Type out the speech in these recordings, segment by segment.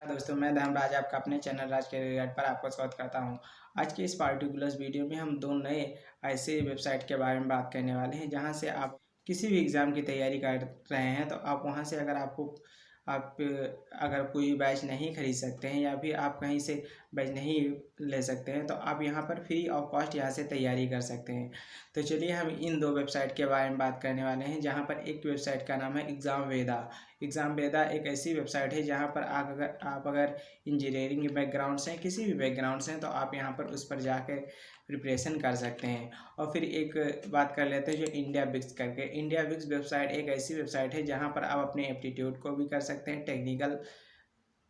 दोस्तों, मैं धर्मराज आपका अपने चैनल राज कैरियर गाइड पर आपका स्वागत करता हूं। आज की इस पार्टिकुलर वीडियो में हम दो नए ऐसे वेबसाइट के बारे में बात करने वाले हैं जहां से आप किसी भी एग्ज़ाम की तैयारी कर रहे हैं तो आप वहां से आप अगर कोई बैच नहीं खरीद सकते हैं या फिर आप कहीं से बैच नहीं ले सकते हैं तो आप यहां पर फ्री ऑफ कॉस्ट यहां से तैयारी कर सकते हैं। तो चलिए हम इन दो वेबसाइट के बारे में बात करने वाले हैं जहां पर एक वेबसाइट का नाम है एग्ज़ाम वेदा। एग्ज़ाम वेदा एक ऐसी वेबसाइट है जहां पर आप अगर इंजीनियरिंग के बैकग्राउंड से किसी भी बैकग्राउंड से तो आप यहाँ पर उस पर जाकर प्रिपरेशन कर सकते हैं। और फिर एक बात कर लेते हैं जो इंडिया बिक्स करके। इंडिया बिक्स वेबसाइट एक ऐसी वेबसाइट है जहाँ पर आप अपने एप्टीट्यूड को भी कर सकते हैं, टेक्निकल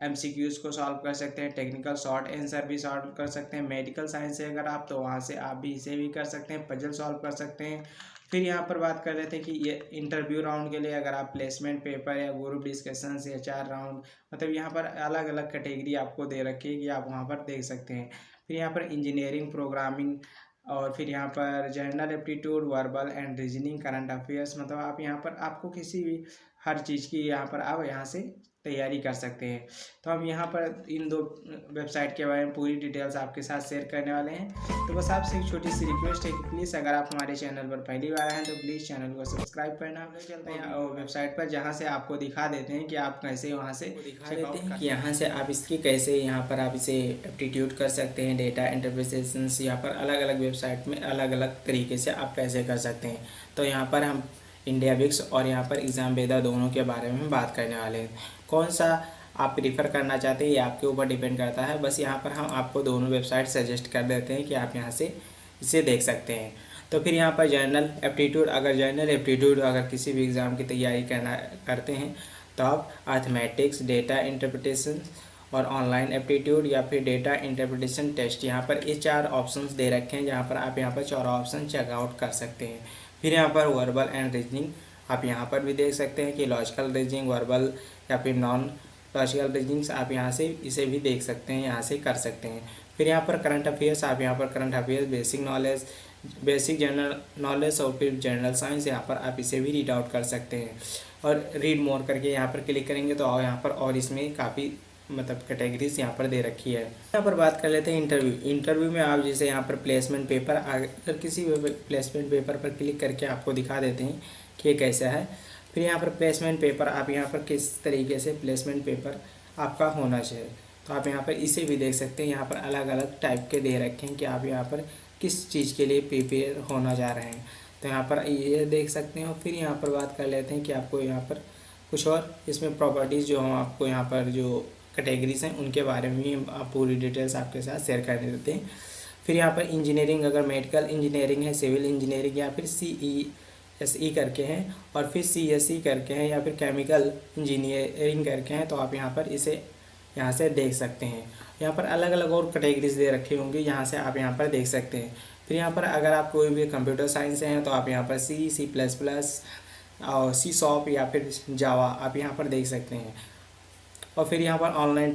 एमसीक्यूज़ को सॉल्व कर सकते हैं, टेक्निकल शॉर्ट आंसर भी सॉल्व कर सकते हैं। मेडिकल साइंस से अगर आप तो वहाँ से आप भी इसे भी कर सकते हैं, पजल सॉल्व कर सकते हैं। फिर यहाँ पर बात कर रहे थे कि ये इंटरव्यू राउंड के लिए अगर आप प्लेसमेंट पेपर या ग्रुप डिस्कशंस या 4 राउंड मतलब यहाँ पर अलग अलग कैटेगरी आपको दे रखी है कि आप वहाँ पर देख सकते हैं। फिर यहाँ पर इंजीनियरिंग प्रोग्रामिंग और फिर यहाँ पर general aptitude, verbal and reasoning, current affairs मतलब आप यहाँ पर आपको किसी भी हर चीज़ की यहाँ पर आप यहाँ से तैयारी कर सकते हैं। तो हम यहाँ पर इन दो वेबसाइट के बारे में पूरी डिटेल्स आपके साथ शेयर करने वाले हैं। तो बस आपसे एक छोटी सी रिक्वेस्ट है कि प्लीज़ अगर आप हमारे चैनल पर पहली बार आए हैं तो प्लीज़ चैनल को सब्सक्राइब करना। चलते हैं और वेबसाइट पर जहाँ से आपको दिखा देते हैं कि आप कैसे वहाँ से दिखा देते हैं कि यहाँ से आप इसकी कैसे यहाँ पर आप इसे एप्टीट्यूड कर सकते हैं, डेटा इंटरप्रिटेशंस यहाँ पर अलग अलग वेबसाइट में अलग अलग तरीके से आप कैसे कर सकते हैं। तो यहाँ पर हम इंडिया बिक्स और यहाँ पर एग्ज़ाम वेदा दोनों के बारे में बात करने वाले हैं। कौन सा आप प्रीफर करना चाहते हैं ये आपके ऊपर डिपेंड करता है। बस यहाँ पर हम आपको दोनों वेबसाइट सजेस्ट कर देते हैं कि आप यहाँ से इसे देख सकते हैं। तो फिर यहाँ पर जनरल एप्टीट्यूड अगर किसी भी एग्ज़ाम की तैयारी करते हैं तो आप अर्थमेटिक्स, डेटा इंटरप्रिटेशन और ऑनलाइन एप्टीट्यूड या फिर डेटा इंटरप्रिटेशन टेस्ट यहाँ पर ये 4 ऑप्शंस दे रखे हैं जहाँ पर आप यहाँ पर 4 ऑप्शन चेकआउट कर सकते हैं। फिर यहाँ पर वर्बल एंड रीजनिंग आप यहाँ पर भी देख सकते हैं कि लॉजिकल रीजनिंग, वर्बल या फिर नॉन लॉजिकल रीजनिंग्स आप यहाँ से इसे भी देख सकते हैं, यहाँ से कर सकते हैं। फिर यहाँ पर करंट अफेयर्स आप यहाँ पर current affairs, basic knowledge, basic general knowledge और फिर जनरल साइंस यहाँ पर आप इसे भी रीड आउट कर सकते हैं। और रीड मोर करके यहाँ पर क्लिक करेंगे तो यहाँ पर और इसमें काफ़ी मतलब कैटेगरीज यहाँ पर दे रखी है। यहाँ पर बात कर लेते हैं इंटरव्यू में आप जैसे यहाँ पर प्लेसमेंट पेपर, अगर किसी प्लेसमेंट पेपर पर क्लिक करके आपको दिखा देते हैं कि ये कैसा है। फिर यहाँ पर प्लेसमेंट पेपर आप यहाँ पर किस तरीके से प्लेसमेंट पेपर आपका होना चाहिए तो आप यहाँ पर इसे भी देख सकते हैं। यहाँ पर अलग अलग टाइप के दे रखे हैं कि आप यहाँ पर किस चीज़ के लिए प्रिपेयर होना जा रहे हैं तो यहाँ पर ये देख सकते हैं। और फिर यहाँ पर बात कर लेते हैं कि आपको यहाँ पर कुछ और इसमें प्रॉपर्टीज़ जो हम आपको यहाँ पर जो कैटेगरीज हैं उनके बारे में भी आप पूरी डिटेल्स आपके साथ शेयर कर देते हैं। फिर यहाँ पर इंजीनियरिंग, अगर मेडिकल इंजीनियरिंग है, सिविल इंजीनियरिंग या फिर CESE करके हैं और फिर CSE करके हैं या फिर केमिकल इंजीनियरिंग करके हैं तो आप यहाँ पर इसे यहाँ से देख सकते हैं। यहाँ पर अलग अलग और कैटेगरीज दे रखे होंगे, यहाँ से आप यहाँ पर देख सकते हैं। फिर यहाँ पर अगर आप कोई भी कंप्यूटर साइंस से हैं तो आप यहाँ पर C++ और C# या फिर जावा आप यहाँ पर देख सकते हैं। और फिर यहाँ पर ऑनलाइन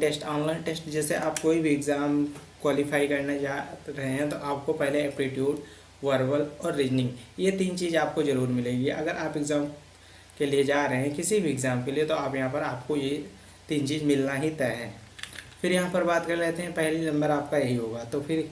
टेस्ट जैसे आप कोई भी एग्ज़ाम क्वालिफाई करने जा रहे हैं तो आपको पहले एप्टीट्यूड, वर्बल और रीजनिंग ये 3 चीज़ आपको ज़रूर मिलेगी। अगर आप एग्ज़ाम के लिए जा रहे हैं किसी भी एग्ज़ाम के लिए तो आप यहाँ पर आपको ये 3 चीज़ मिलना ही तय है। फिर यहाँ पर बात कर लेते हैं, पहली नंबर आपका यही होगा। तो फिर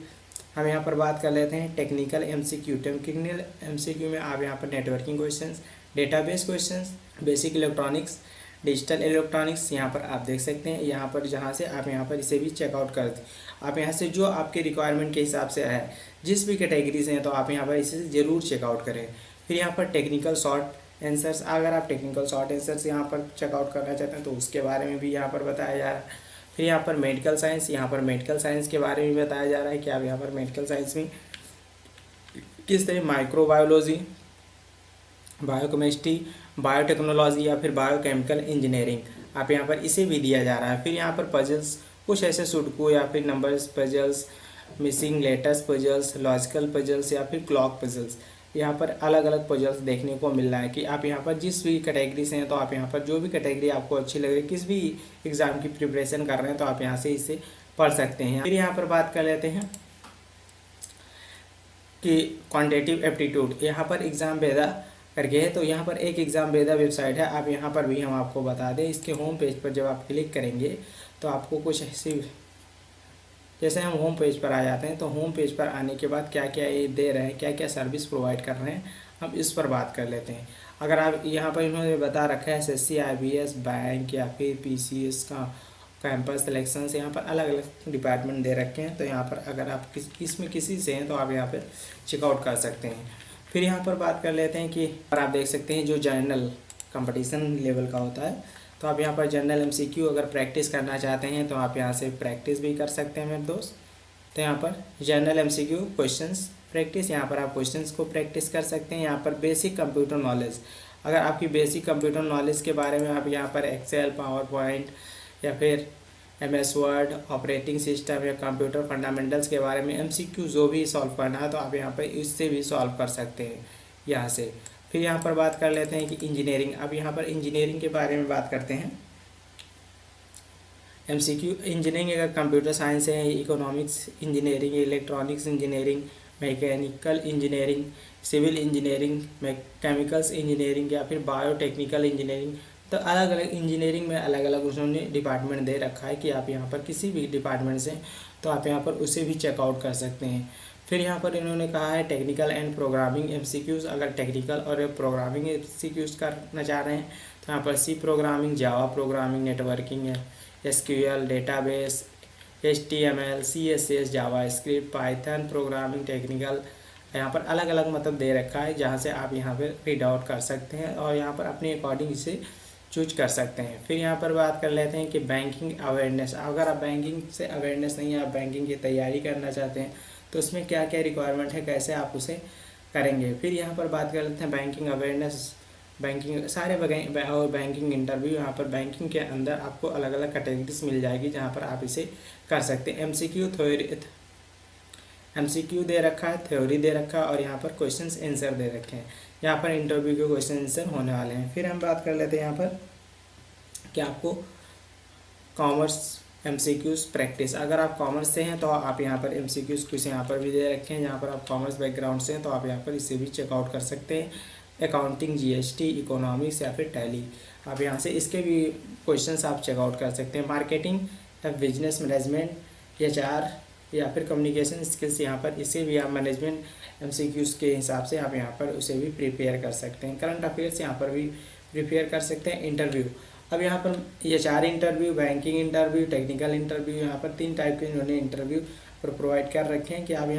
हम यहाँ पर बात कर लेते हैं टेक्निकल MCQ में आप यहाँ पर networking questions, database questions, basic electronics, digital electronics यहाँ पर आप देख सकते हैं। यहाँ पर जहाँ से आप यहाँ पर इसे भी चेकआउट कर दें, आप यहाँ से जो आपके रिक्वायरमेंट के हिसाब से है जिस भी कैटेगरीज हैं तो आप यहाँ पर इसे ज़रूर चेकआउट करें। फिर यहाँ पर टेक्निकल शॉर्ट आंसर्स, अगर आप टेक्निकल शॉर्ट आंसर्स यहाँ पर चेकआउट करना चाहते हैं तो उसके बारे में भी यहाँ पर बताया जा रहा है। फिर यहाँ पर मेडिकल साइंस, यहाँ पर मेडिकल साइंस के बारे में बताया जा रहा है कि आप यहाँ पर मेडिकल साइंस में किस तरह माइक्रोबायोलॉजी, बायोकेमिस्ट्री, बायोटेक्नोलॉजी या फिर बायोकेमिकल इंजीनियरिंग आप यहाँ पर इसे भी दिया जा रहा है। फिर यहाँ पर पजल्स, कुछ ऐसे सुडोकू या फिर numbers puzzles, missing letters puzzles, logical puzzles या फिर क्लॉक पजल्स यहाँ पर अलग अलग पजल्स देखने को मिल रहा है कि आप यहाँ पर जिस भी कैटेगरी से हैं तो आप यहाँ पर जो भी कैटेगरी आपको अच्छी लग रही है, किस भी एग्ज़ाम की प्रिपरेशन कर रहे हैं तो आप यहाँ से इसे पढ़ सकते हैं। फिर यहाँ पर बात कर लेते हैं कि क्वांटिटेटिव एप्टीट्यूड, यहाँ पर एग्ज़ाम वेदा करके है तो यहाँ पर एक एग्ज़ाम वेदा वेबसाइट है। आप यहाँ पर भी हम आपको बता दें, इसके होम पेज पर जब आप क्लिक करेंगे तो आपको कुछ ऐसी, जैसे हम होम पेज पर आ जाते हैं तो होम पेज पर आने के बाद क्या क्या ये दे रहे हैं, क्या क्या सर्विस प्रोवाइड कर रहे हैं, हम इस पर बात कर लेते हैं। अगर आप यहाँ पर इन्होंने बता रखा है SSC IBS बैंक या फिर PCS का कैंपस सिलेक्शन से, यहाँ पर अलग अलग डिपार्टमेंट दे रखे हैं। तो यहाँ पर अगर आप इसमें किसी से हैं तो आप यहाँ पर चेकआउट कर सकते हैं। फिर यहाँ पर बात कर लेते हैं कि और आप देख सकते हैं जो जनरल कंपटीशन लेवल का होता है, तो आप यहाँ पर जनरल MCQ अगर प्रैक्टिस करना चाहते हैं तो आप यहाँ से प्रैक्टिस भी कर सकते हैं मेरे दोस्त। तो यहाँ पर जनरल MCQ क्वेश्चंस प्रैक्टिस, यहाँ पर आप क्वेश्चंस को प्रैक्टिस कर सकते हैं। यहाँ पर बेसिक कंप्यूटर नॉलेज, अगर आपकी बेसिक कंप्यूटर नॉलेज के बारे में आप यहाँ पर एक्सेल, पावर पॉइंट या फिर MS वर्ड, ऑपरेटिंग सिस्टम या कंप्यूटर फंडामेंटल्स के बारे में MCQ जो भी सॉल्व करना है तो आप यहाँ पर इससे भी सॉल्व कर सकते हैं यहाँ से। फिर यहाँ पर बात कर लेते हैं कि इंजीनियरिंग, अब यहाँ पर इंजीनियरिंग के बारे में बात करते हैं। MCQ इंजीनियरिंग अगर कंप्यूटर साइंस है, economics engineering, electronics engineering, mechanical engineering, civil engineering, chemicals engineering या फिर बायोटेक्निकल इंजीनियरिंग, तो अलग अलग इंजीनियरिंग में अलग अलग उन्होंने डिपार्टमेंट दे रखा है कि आप यहाँ पर किसी भी डिपार्टमेंट से तो आप यहाँ पर उसे भी चेकआउट कर सकते हैं। फिर यहाँ पर इन्होंने कहा है टेक्निकल एंड प्रोग्रामिंग MCQs, अगर टेक्निकल और प्रोग्रामिंग MCQs करना चाह रहे हैं तो यहाँ पर C programming, Java programming, networking है, SQL, database, HTML, CSS, JavaScript, Python programming, technical, यहाँ पर अलग अलग मतलब दे रखा है जहाँ से आप यहाँ पर रीड आउट कर सकते हैं और यहाँ पर अपने अकॉर्डिंग इसे चूज कर सकते हैं। फिर यहाँ पर बात कर लेते हैं कि बैंकिंग अवेयरनेस, अगर आप बैंकिंग से अवेयरनेस नहीं है, आप बैंकिंग की तैयारी करना चाहते हैं तो उसमें क्या क्या रिक्वायरमेंट है, कैसे आप उसे करेंगे। फिर यहाँ पर बात कर लेते हैं बैंकिंग अवेयरनेस, बैंकिंग सारे और बैंकिंग इंटरव्यू, यहाँ पर बैंकिंग के अंदर आपको अलग अलग कैटेगरीज मिल जाएगी जहाँ पर आप इसे कर सकते हैं। MCQ दे रखा है, थ्योरी दे रखा है और यहाँ पर क्वेश्चंस आंसर दे रखे हैं। यहाँ पर इंटरव्यू के क्वेश्चन आंसर होने वाले हैं। फिर हम बात कर लेते हैं यहाँ पर कि आपको कॉमर्स MCQs प्रैक्टिस, अगर आप कॉमर्स से हैं तो आप यहाँ पर MCQs कुछ यहाँ पर भी दे रखे हैं। यहाँ पर आप कॉमर्स बैकग्राउंड से हैं तो आप यहाँ पर इसे भी चेकआउट कर सकते हैं। अकाउंटिंग, GST, इकोनॉमिक्स या फिर टैली, आप यहाँ से इसके भी क्वेश्चंस आप चेकआउट कर सकते हैं। मार्केटिंग या बिजनेस मैनेजमेंट, HR या फिर कम्युनिकेशन स्किल्स, यहाँ पर इसे भी आप मैनेजमेंट MCQs के हिसाब से आप यहाँ पर उसे भी प्रिपेयर कर सकते हैं। करंट अफेयर्स यहाँ पर भी प्रिपेयर कर सकते हैं। इंटरव्यू, अब यहाँ पर HR interview, banking interview, technical interview, यहाँ पर 3 टाइप के इन्होंने इंटरव्यू पर प्रोवाइड कर रखे हैं कि आप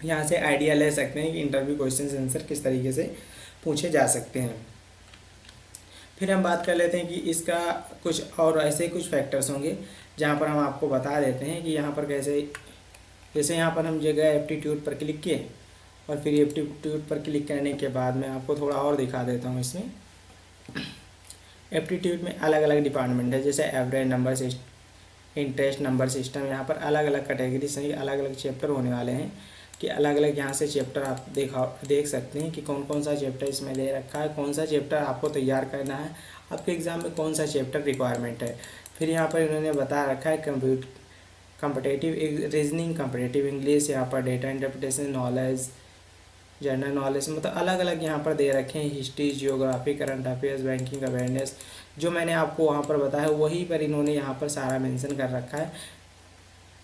यहाँ से आइडिया ले सकते हैं कि इंटरव्यू क्वेश्चन आंसर किस तरीके से पूछे जा सकते हैं। फिर हम बात कर लेते हैं कि इसका कुछ और ऐसे कुछ फैक्टर्स होंगे जहाँ पर हम आपको बता देते हैं कि यहाँ पर कैसे, जैसे यहाँ पर हम जगह एप्टीट्यूड पर क्लिक किए और फिर एप्टीट्यूड पर क्लिक करने के बाद मैं आपको थोड़ा और दिखा देता हूँ। इसमें एप्टीट्यूड में अलग अलग डिपार्टमेंट है, जैसे average number system, interest number system, यहाँ पर अलग अलग कैटेगरी से अलग अलग चैप्टर होने वाले हैं कि अलग अलग यहाँ से चैप्टर आप देख सकते हैं कि कौन कौन सा चैप्टर इसमें दे रखा है, कौन सा चैप्टर आपको तैयार करना है, आपके एग्ज़ाम में कौन सा चैप्टर रिक्वायरमेंट है। फिर यहाँ पर इन्होंने बता रखा है कम्पिटिटिव रीजनिंग, कम्पिटिटिव इंग्लिश, यहाँ पर data interpretation, knowledge, general knowledge, मतलब अलग अलग यहाँ पर दे रखे हैं। History, geography, current affairs, banking awareness, जो मैंने आपको वहाँ पर बताया वहीं पर इन्होंने यहाँ पर सारा मेंशन कर रखा है।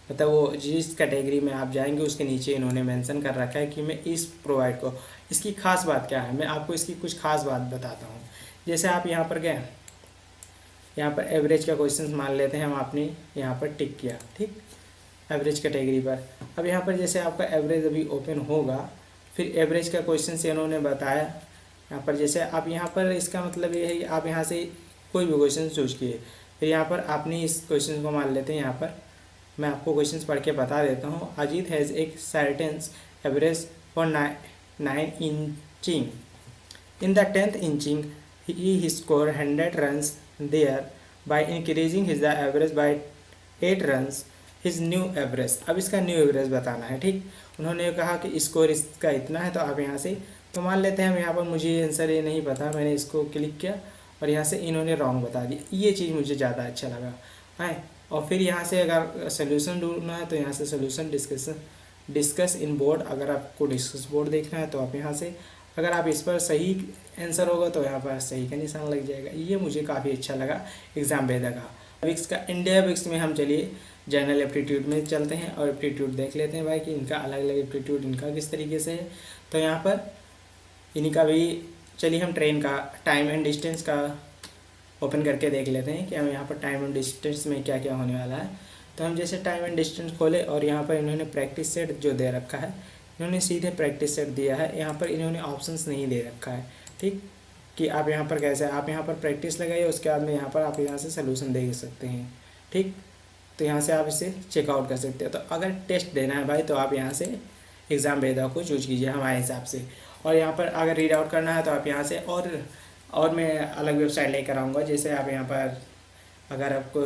मतलब वो जिस कैटेगरी में आप जाएंगे उसके नीचे इन्होंने मेंशन कर रखा है कि मैं इस प्रोवाइड को, इसकी खास बात क्या है, मैं आपको इसकी कुछ खास बात बताता हूँ। जैसे आप यहाँ पर गए, यहाँ पर एवरेज का क्वेश्चन मान लेते हैं, हम आपने यहाँ पर टिक किया, ठीक, एवरेज कैटेगरी पर। अब यहाँ पर जैसे आपका एवरेज अभी ओपन होगा, फिर एवरेज का क्वेश्चन से इन्होंने बताया यहाँ पर, जैसे आप यहाँ पर इसका मतलब ये है कि आप यहाँ से कोई भी क्वेश्चन चूज किए, फिर यहाँ पर आपने इस क्वेश्चन को मान लेते हैं। यहाँ पर मैं आपको क्वेश्चन पढ़ के बता देता हूँ। अजीत हैज़ एक certain average for 9 inching, in the 10th inching he scored 100 runs there by increasing his average by 8 runs his new average। अब इसका न्यू एवरेज बताना है, ठीक। उन्होंने कहा कि स्कोर इसका इतना है, तो आप यहाँ से तो मान लेते हैं हम यहाँ पर, मुझे आंसर ये नहीं पता, मैंने इसको क्लिक किया और यहाँ से इन्होंने रॉन्ग बता दिया। ये चीज़ मुझे ज़्यादा अच्छा लगा है। और फिर यहाँ से अगर सोल्यूशन ढूंढना है तो यहाँ से सोल्यूशन डिस्कस इन बोर्ड, अगर आपको डिस्कस बोर्ड देखना है तो आप यहाँ से, अगर आप इस पर सही आंसर होगा तो यहाँ पर सही का निशान लग जाएगा। ये मुझे काफ़ी अच्छा लगा एग्ज़ाम वेदा का। विक्स का इंडिया विक्स में हम चलिए जनरल एप्टीट्यूड में चलते हैं और एप्टीट्यूड देख लेते हैं भाई कि इनका अलग अलग एप्टीट्यूड इनका किस तरीके से है। तो यहाँ पर इनका भी चलिए हम ट्रेन का टाइम एंड डिस्टेंस का ओपन करके देख लेते हैं कि हम यहाँ पर टाइम एंड डिस्टेंस में क्या क्या होने वाला है। तो हम जैसे टाइम एंड डिस्टेंस खोले और यहाँ पर इन्होंने प्रैक्टिस सेट जो दे रखा है, इन्होंने सीधे प्रैक्टिस सेट दिया है, यहाँ पर इन्होंने ऑप्शंस नहीं दे रखा है। ठीक, कि आप यहाँ पर कैसे आप यहाँ पर प्रैक्टिस लगाइए, उसके बाद में यहाँ पर आप यहाँ से सलूशन देख सकते हैं। ठीक, तो यहाँ से आप इसे चेकआउट कर सकते हो। तो अगर टेस्ट देना है भाई तो आप यहाँ से एग्ज़ाम भेदा को चूज कीजिए हमारे हिसाब से। और यहाँ पर अगर रीड आउट करना है तो आप यहाँ से और मैं अलग वेबसाइट लेकर आऊँगा। जैसे आप यहाँ पर अगर आपको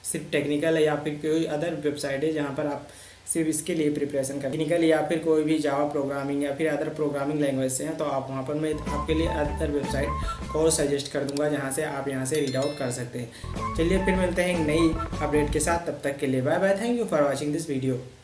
सिर्फ टेक्निकल है या फिर कोई अदर वेबसाइट है जहाँ पर आप सिर्फ इसके लिए प्रिपरेशन कर टेक्निकल या फिर कोई भी जावा प्रोग्रामिंग या फिर अदर प्रोग्रामिंग लैंग्वेज से हैं, तो आप वहाँ पर मैं आपके लिए अदर वेबसाइट को सजेस्ट कर दूंगा जहाँ से आप यहाँ से रीड आउट कर सकते हैं। चलिए फिर मिलते हैं एक नई अपडेट के साथ, तब तक के लिए bye bye. Thank you for watching this video.